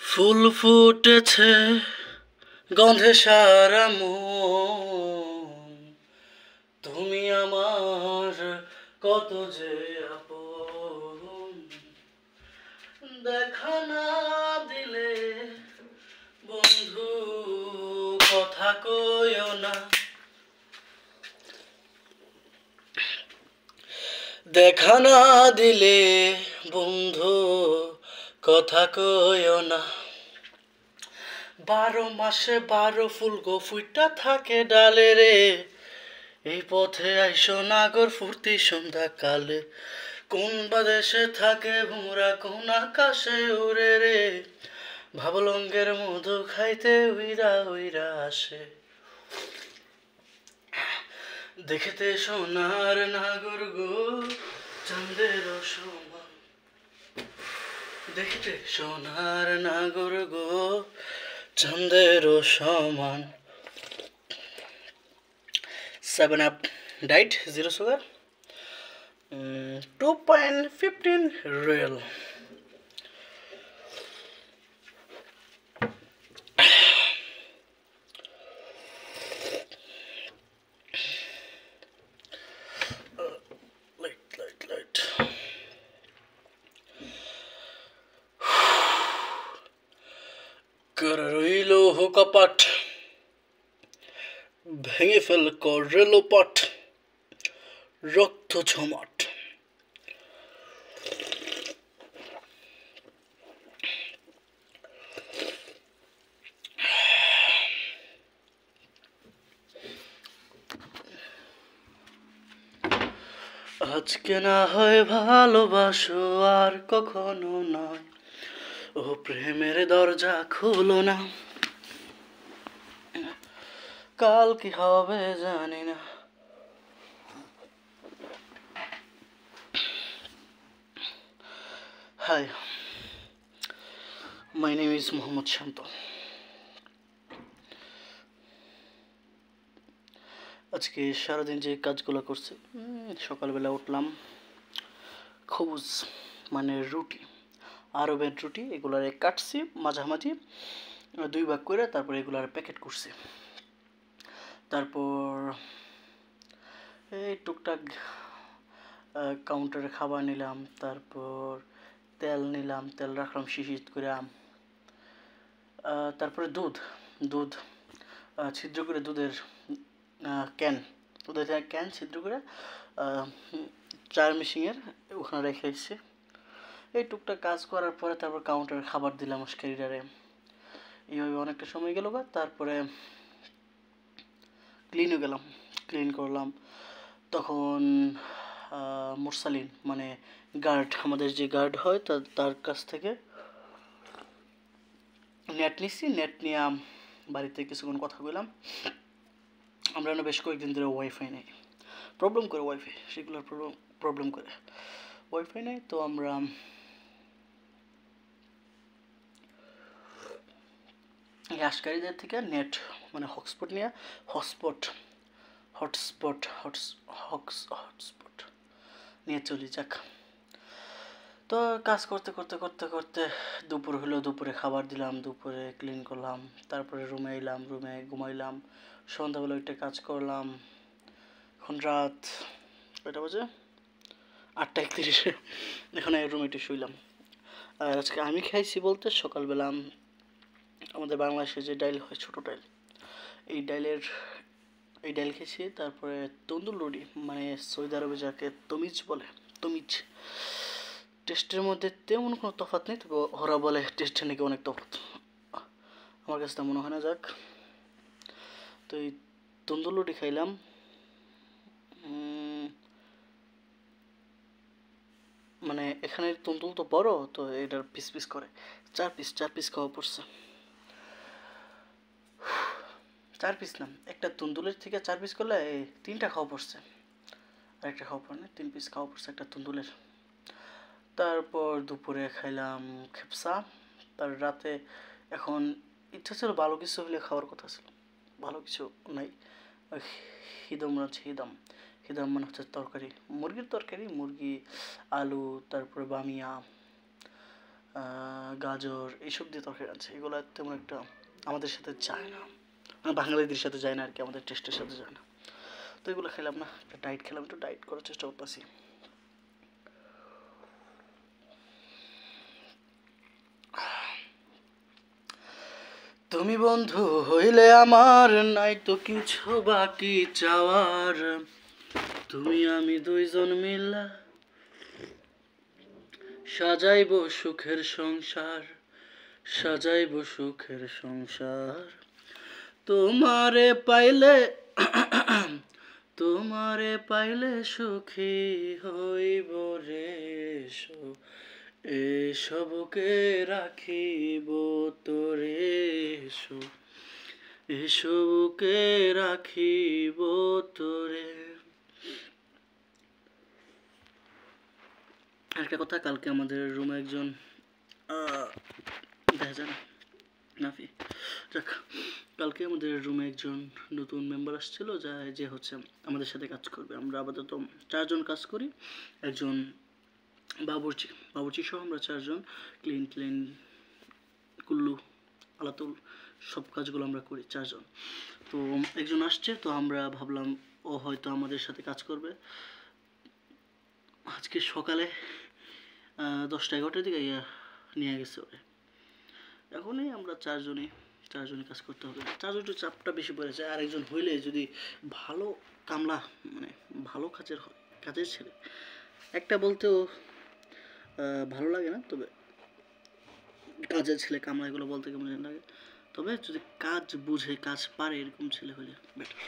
ফুল ফুটেছে গন্ধে সারা মন, তুমি আমার কত যে আপন। দেখা না দিলে বন্ধু কথা কইও না, দেখা না দিলে বন্ধু কথা কইও না। 12 মাসে 12 ফুল গো ফুইটা থাকে ডালে রে, এই পথে আইসো নাগর ফুর্তি সন্ধ্যা কালে। কোন বাদেশে থাকে ভোমরা, কোন আকাশে উড়ে রে, ভাবলঙ্গের মধু খাইতে উইরা উইরা আসে। দেখিতে সোনার নাগর গো চাঁদের সমান, দেখিতে সোনার নাগর গো চাঁদের সমান। 7 up diet, 0 sugar, 2.15 real. Light. করে রইল হোকাপাট, ভেঙে ফেল করলো পাট, রক্ত ঝমাট। আজকে না হয় ভালোবাসো আর কখনো নয়, ও প্রেমের দরজা খুলো না, কাল কি হবে জানি না। Hi, my name is Mohammad শান্ত। আজকে সারাদিন যে কাজগুলো করছি, সকালবেলা উঠলাম, খবুজ মানে রুটি, আরবের রুটি, এগুলারে কাটছি মাঝামাঝি 2 ভাগ করে, তারপর এগুলার প্যাকেট করছি। তারপর এই টুকটাক কাউন্টারে খাবার নিলাম, তারপর তেল নিলাম, তেল রাখলাম শিশির করে। তারপরে দুধ ছিদ্র করে, দুধের ক্যান ছিদ্র করে চার মেশিনের ওখানে রেখে এসেছি। এই টুকটাক কাজ করার পরে তারপর কাউন্টারে খাবার দিলাম ক্যারিডারে। এইভাবে অনেকটা সময় গেল। তারপরে ক্লিন করলাম। তখন মুরসালিন মানে গার্ড, আমাদের যে গার্ড হয় তার কাছ থেকে নেট নিচ্ছি। নেট নিয়ে বাড়িতে কিছুক্ষণ কথা বললাম। আমরা বেশ কয়েকদিন ধরে ওয়াইফাই নেই, প্রবলেম করে ওয়াইফাই, সেগুলোর প্রবলেম করে ওয়াইফাই নেই। তো আমরা আশকারীদের থেকে নেট মানে হটস্পট নিয়ে চলি যাক। তো কাজ করতে দুপুর হলো, দুপুরে খাবার দিলাম, দুপুরে ক্লিন করলাম, তারপরে রুমে এলাম, রুমে ঘুমাইলাম। সন্ধ্যাবেলা একটা কাজ করলাম। এখন রাত কয়টা বাজে? 8:31। এখন রুমে একটু শুইলাম। আর আজকে আমি খাইছি বলতে, সকালবেলা আমাদের বাংলাদেশে যে ডাইল হয়, ছোটো ডাইল, এই ডাইল খেয়েছি। তারপরে তন্দুর রুটি মানে সৌদি আরবে যাকে তমিজ বলে, তমিজ। টেস্টের মধ্যে তেমন কোনো তফাৎ নেই, তবে ওরা বলে টেস্টে নাকি অনেক তফাৎ, আমার কাছে তা মনে হয় না। যাক, তো এই তন্দুর রুটি খাইলাম। মানে এখানে তন্দুর তো বড়, তো এটার পিস করে 4 পিস খাওয়া পড়ছে। 4 পিস না, একটা তন্দুলের থেকে 4 পিস করলে 3টা খাওয়া পড়ছে, আর একটা খাওয়া পড়ে না, 3 পিস খাওয়া পড়ছে একটা তন্দুলের। তারপর দুপুরে খাইলাম খেপসা। তার রাতে এখন ইচ্ছা ছিল ভালো কিছু হলে খাওয়ার কথা ছিল, ভালো কিছু নাই। হিদম মানে হচ্ছে তরকারি, মুরগির তরকারি, মুরগি, আলু, তারপরে বামিয়া, গাজর এইসব দিয়ে তরকারি আছে, এগুলো তেমন একটা আমাদের সাথে যায় না, মানে বাঙালিদের সাথে যায় না আর কি, আমাদের টেস্টের সাথে যায় না। তো এগুলো খেলাম না, একটা ডায়েট খেলাম, একটু ডায়েট করার চেষ্টা করতেছি। তুমি বন্ধু হইলে আমার নাই তো কিছু বাকি চাওয়ার, তুমি আমি দুইজন মিল্লা সাজাইব সুখের সংসার, সাজাইব সুখের সংসার। তোমারে পাইলে তোমারে পাইলে সুখী হইব রে, এসবকে রাখিব তোরে, এসবকে রাখিব তোরে। একটা কথা, কালকে আমাদের রুমে একজন দেখা যায় না নাফি, যাক, কালকে আমাদের রুমে একজন নতুন মেম্বার আসছিল, যে হচ্ছে আমাদের সাথে কাজ করবে। আমরা আপাতত 4 জন কাজ করি, একজন বাবুর্চি সহ আমরা 4 জন, ক্লিন কুল্লু আলাতুল সব কাজগুলো আমরা করি 4 জন। তো একজন আসছে, তো আমরা ভাবলাম ও হয়তো আমাদের সাথে কাজ করবে। আজকে সকালে 10টা-11টার দিকে নিয়ে গেছে ওরে। এখনই আমরা 4 জনই কাজ করতে হবে। 4 জনের চাপটা বেশি পড়ে যায়, আর একজন হইলে যদি ভালো কামলা, মানে ভালো কাজের ছেলে, একটা বলতেও ভালো লাগে না, তবে কাজের ছেলে কামলা এগুলো বলতে কেমন লাগে, তবে যদি কাজ বুঝে কাজ পারে এরকম ছেলে হলে বেটার।